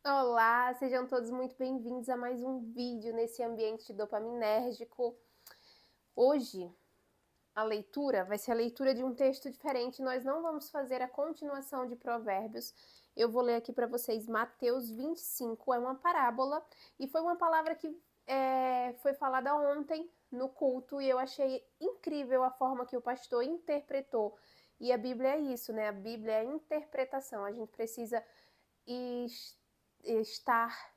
Olá, sejam todos muito bem-vindos a mais um vídeo nesse ambiente dopaminérgico. Hoje, a leitura vai ser a leitura de um texto diferente. Nós não vamos fazer a continuação de Provérbios. Eu vou ler aqui para vocês Mateus 25, é uma parábola e foi uma palavra que foi falada ontem no culto e eu achei incrível a forma que o pastor interpretou. E a Bíblia é isso, né? A Bíblia é interpretação. A gente precisa estar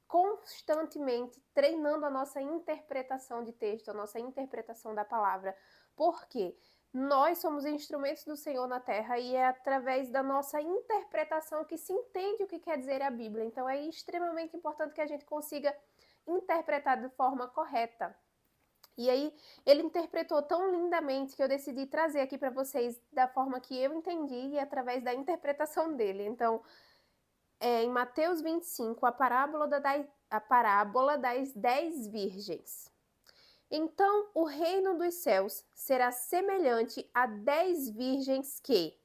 constantemente treinando a nossa interpretação de texto, a nossa interpretação da palavra. Por quê? Nós somos instrumentos do Senhor na terra e é através da nossa interpretação que se entende o que quer dizer a Bíblia. Então é extremamente importante que a gente consiga interpretar de forma correta. E aí ele interpretou tão lindamente que eu decidi trazer aqui para vocês da forma que eu entendi e através da interpretação dele. Então, em Mateus 25, a parábola das 10 virgens. Então o reino dos céus será semelhante a 10 virgens que,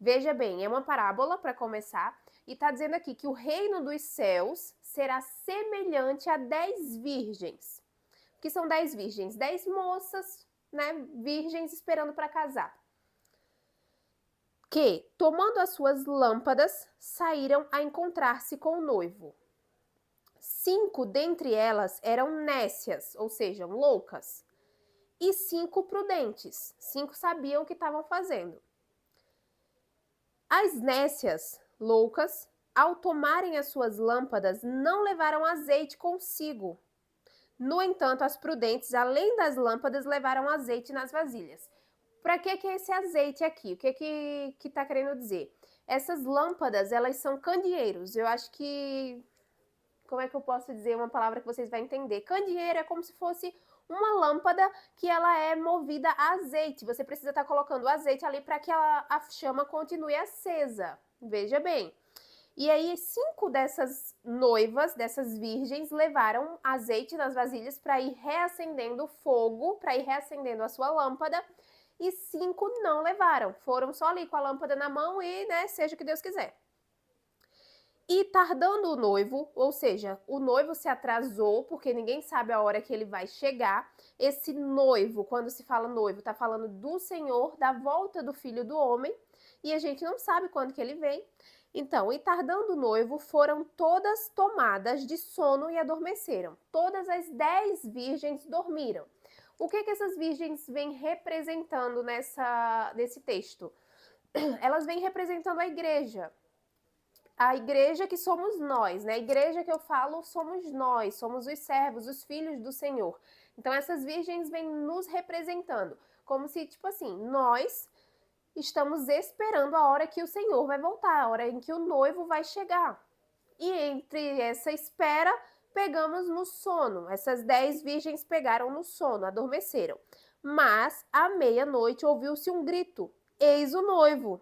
veja bem, é uma parábola para começar, e está dizendo aqui que o reino dos céus será semelhante a 10 virgens. O que são 10 virgens? 10 moças, né, virgens esperando para casar. Que, tomando as suas lâmpadas, saíram a encontrar-se com o noivo. 5 dentre elas eram nécias, ou seja, loucas, e 5 prudentes. 5 sabiam o que estavam fazendo. As nécias, loucas, ao tomarem as suas lâmpadas, não levaram azeite consigo. No entanto, as prudentes, além das lâmpadas, levaram azeite nas vasilhas. Para que é esse azeite aqui? O que está querendo dizer? Essas lâmpadas, elas são candeeiros. Eu acho que... Como é que eu posso dizer uma palavra que vocês vão entender? Candeeiro é como se fosse uma lâmpada que ela é movida a azeite. Você precisa estar colocando o azeite ali para que a chama continue acesa. Veja bem. E aí 5 dessas noivas, dessas virgens, levaram azeite nas vasilhas para ir reacendendo o fogo, para ir reacendendo a sua lâmpada, e 5 não levaram, foram só ali com a lâmpada na mão e, né, seja o que Deus quiser. E tardando o noivo, ou seja, o noivo se atrasou, porque ninguém sabe a hora que ele vai chegar. Esse noivo, quando se fala noivo, está falando do Senhor, da volta do Filho do Homem, e a gente não sabe quando que ele vem. Então, e tardando o noivo, foram todas tomadas de sono e adormeceram. Todas as 10 virgens dormiram. O que essas virgens vêm representando nesse texto? Elas vêm representando a igreja. A igreja que somos nós, né? A igreja que eu falo somos nós, somos os servos, os filhos do Senhor. Então essas virgens vêm nos representando, como se, tipo assim, nós estamos esperando a hora que o Senhor vai voltar, a hora em que o noivo vai chegar. E entre essa espera, pegamos no sono. Essas 10 virgens pegaram no sono, adormeceram. Mas, à meia-noite, ouviu-se um grito: eis o noivo,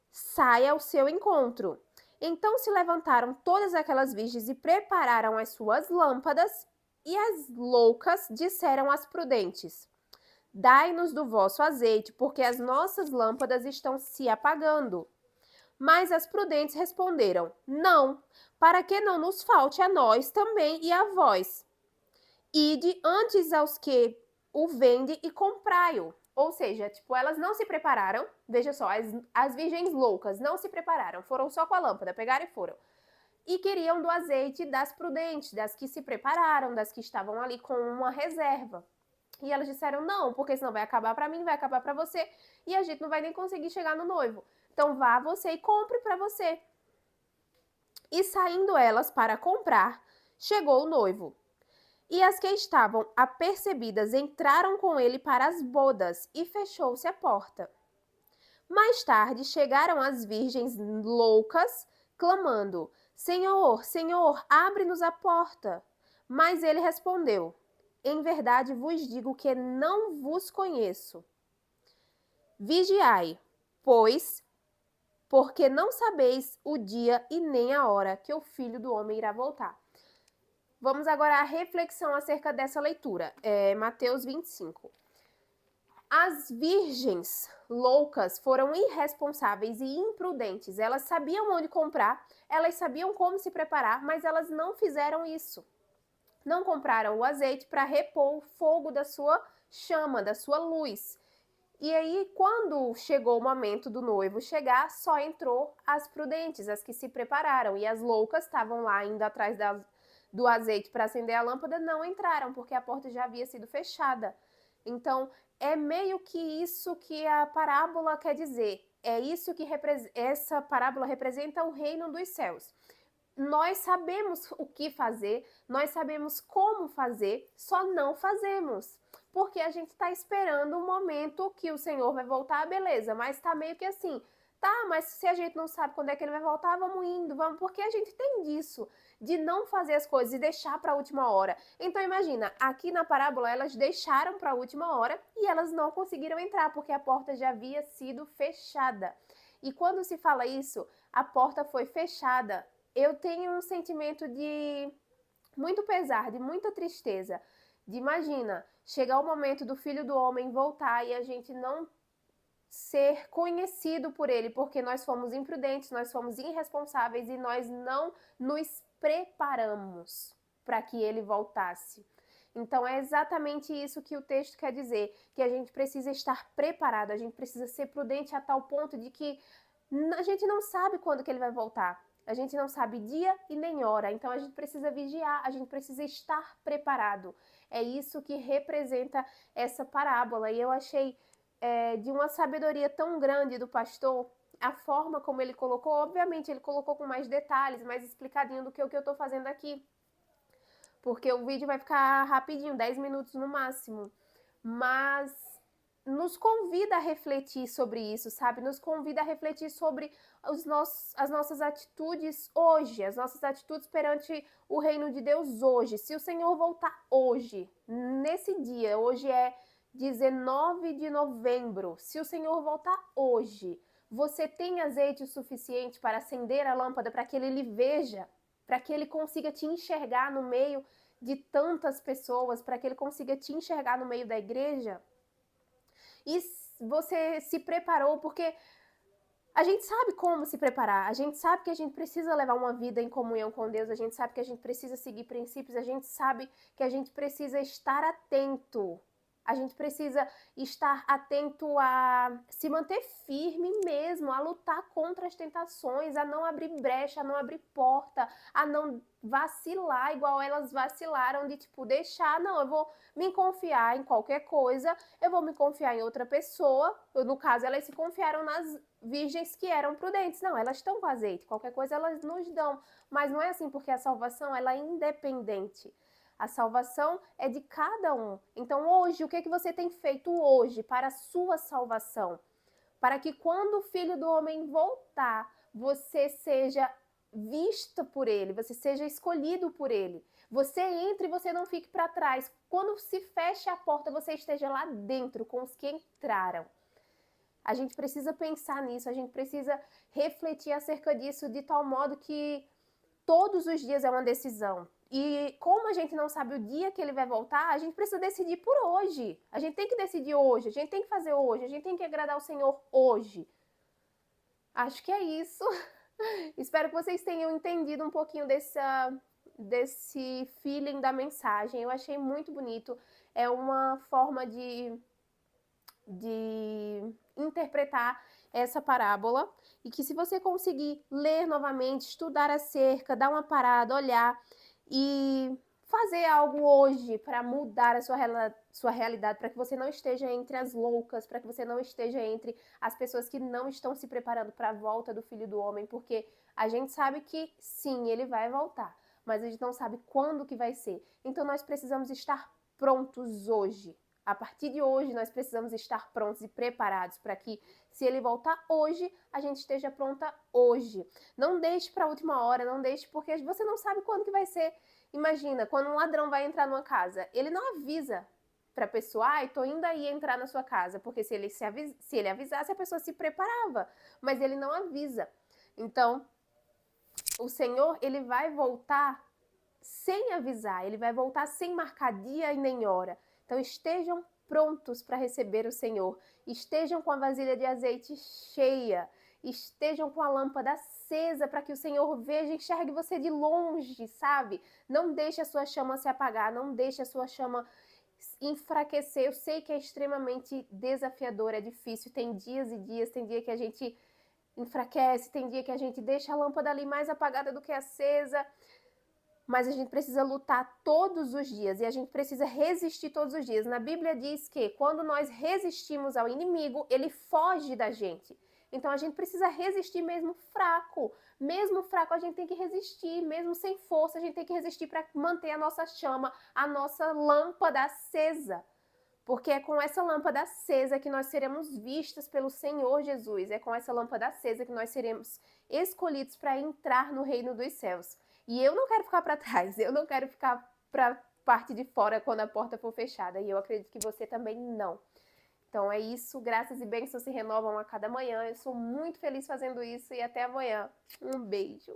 sai ao seu encontro. Então se levantaram todas aquelas virgens e prepararam as suas lâmpadas, e as loucas disseram às prudentes: dai-nos do vosso azeite, porque as nossas lâmpadas estão se apagando. Mas as prudentes responderam: não, para que não nos falte a nós também e a vós. Ide antes aos que o vendem e comprai-o. Ou seja, tipo, elas não se prepararam. Veja só, as virgens loucas não se prepararam, foram só com a lâmpada, pegaram e foram. E queriam do azeite das prudentes, das que se prepararam, das que estavam ali com uma reserva. E elas disseram: não, porque senão vai acabar para mim, vai acabar para você, e a gente não vai nem conseguir chegar no noivo. Então vá você e compre para você. E saindo elas para comprar, chegou o noivo. E as que estavam apercebidas entraram com ele para as bodas, e fechou-se a porta. Mais tarde chegaram as virgens loucas, clamando: Senhor, Senhor, abre-nos a porta. Mas ele respondeu: em verdade vos digo que não vos conheço. Vigiai, pois, porque não sabeis o dia e nem a hora que o Filho do Homem irá voltar. Vamos agora à reflexão acerca dessa leitura, Mateus 25. As virgens loucas foram irresponsáveis e imprudentes. Elas sabiam onde comprar, elas sabiam como se preparar, mas elas não fizeram isso. Não compraram o azeite para repor o fogo da sua chama, da sua luz. E aí, quando chegou o momento do noivo chegar, só entrou as prudentes, as que se prepararam. E as loucas estavam lá indo atrás do azeite para acender a lâmpada, não entraram, porque a porta já havia sido fechada. Então, é meio que isso que a parábola quer dizer. É isso que essa parábola representa o reino dos céus. Nós sabemos o que fazer, nós sabemos como fazer, só não fazemos. Porque a gente está esperando o momento que o Senhor vai voltar, beleza, mas está meio que assim, tá, mas se a gente não sabe quando é que ele vai voltar, vamos indo, vamos, porque a gente tem disso, de não fazer as coisas e deixar para a última hora. Então imagina, aqui na parábola elas deixaram para a última hora e elas não conseguiram entrar, porque a porta já havia sido fechada. E quando se fala isso, a porta foi fechada, eu tenho um sentimento de muito pesar, de muita tristeza. De imagina, chegar o momento do Filho do Homem voltar e a gente não ser conhecido por ele, porque nós fomos imprudentes, nós fomos irresponsáveis e nós não nos preparamos para que ele voltasse. Então é exatamente isso que o texto quer dizer, que a gente precisa estar preparado, a gente precisa ser prudente a tal ponto de que a gente não sabe quando que ele vai voltar. A gente não sabe dia e nem hora, então a gente precisa vigiar, a gente precisa estar preparado. É isso que representa essa parábola. E eu achei de uma sabedoria tão grande do pastor, a forma como ele colocou, obviamente ele colocou com mais detalhes, mais explicadinho do que o que eu estou fazendo aqui. Porque o vídeo vai ficar rapidinho, 10 minutos no máximo. Mas nos convida a refletir sobre isso, sabe? Nos convida a refletir sobre as nossas atitudes hoje, as nossas atitudes perante o reino de Deus hoje. Se o Senhor voltar hoje, nesse dia, hoje é 19 de novembro, se o Senhor voltar hoje, você tem azeite o suficiente para acender a lâmpada para que ele lhe veja, para que ele consiga te enxergar no meio de tantas pessoas, para que ele consiga te enxergar no meio da igreja? E você se preparou, porque a gente sabe como se preparar, a gente sabe que a gente precisa levar uma vida em comunhão com Deus, a gente sabe que a gente precisa seguir princípios, a gente sabe que a gente precisa estar atento. A gente precisa estar atento a se manter firme mesmo, a lutar contra as tentações, a não abrir brecha, a não abrir porta, a não vacilar igual elas vacilaram de tipo deixar, não, eu vou me confiar em qualquer coisa, eu vou me confiar em outra pessoa. No caso, elas se confiaram nas virgens que eram prudentes. Não, elas estão com azeite, qualquer coisa elas nos dão. Mas não é assim, porque a salvação ela é independente. A salvação é de cada um. Então hoje, o que você tem feito hoje para a sua salvação? Para que quando o Filho do Homem voltar, você seja vista por ele, você seja escolhido por ele. Você entre e você não fique para trás. Quando se feche a porta, você esteja lá dentro com os que entraram. A gente precisa pensar nisso, a gente precisa refletir acerca disso de tal modo que todos os dias é uma decisão. E como a gente não sabe o dia que ele vai voltar, a gente precisa decidir por hoje. A gente tem que decidir hoje, a gente tem que fazer hoje, a gente tem que agradar o Senhor hoje. Acho que é isso. Espero que vocês tenham entendido um pouquinho desse feeling da mensagem. Eu achei muito bonito. É uma forma de interpretar essa parábola, e que se você conseguir ler novamente, estudar acerca, dar uma parada, olhar e fazer algo hoje para mudar a sua realidade, para que você não esteja entre as loucas, para que você não esteja entre as pessoas que não estão se preparando para a volta do Filho do Homem, porque a gente sabe que sim, ele vai voltar, mas a gente não sabe quando que vai ser. Então nós precisamos estar prontos hoje. A partir de hoje, nós precisamos estar prontos e preparados para que, se ele voltar hoje, a gente esteja pronta hoje. Não deixe para a última hora, não deixe, porque você não sabe quando que vai ser. Imagina, quando um ladrão vai entrar numa casa, ele não avisa para a pessoa, ai, tô indo aí entrar na sua casa, porque se ele avisasse, a pessoa se preparava, mas ele não avisa. Então, o Senhor, ele vai voltar sem avisar, ele vai voltar sem marcar dia e nem hora. Então estejam prontos para receber o Senhor. Estejam com a vasilha de azeite cheia. Estejam com a lâmpada acesa para que o Senhor veja e enxergue você de longe, sabe? Não deixe a sua chama se apagar, não deixe a sua chama enfraquecer. Eu sei que é extremamente desafiador, é difícil, tem dias e dias, tem dia que a gente enfraquece, tem dia que a gente deixa a lâmpada ali mais apagada do que acesa, mas a gente precisa lutar todos os dias e a gente precisa resistir todos os dias. Na Bíblia diz que quando nós resistimos ao inimigo, ele foge da gente. Então a gente precisa resistir mesmo fraco. Mesmo fraco a gente tem que resistir, mesmo sem força a gente tem que resistir para manter a nossa chama, a nossa lâmpada acesa. Porque é com essa lâmpada acesa que nós seremos vistas pelo Senhor Jesus. É com essa lâmpada acesa que nós seremos escolhidos para entrar no reino dos céus. E eu não quero ficar para trás, eu não quero ficar para parte de fora quando a porta for fechada. E eu acredito que você também não. Então é isso, graças e bênçãos se renovam a cada manhã. Eu sou muito feliz fazendo isso e até amanhã. Um beijo.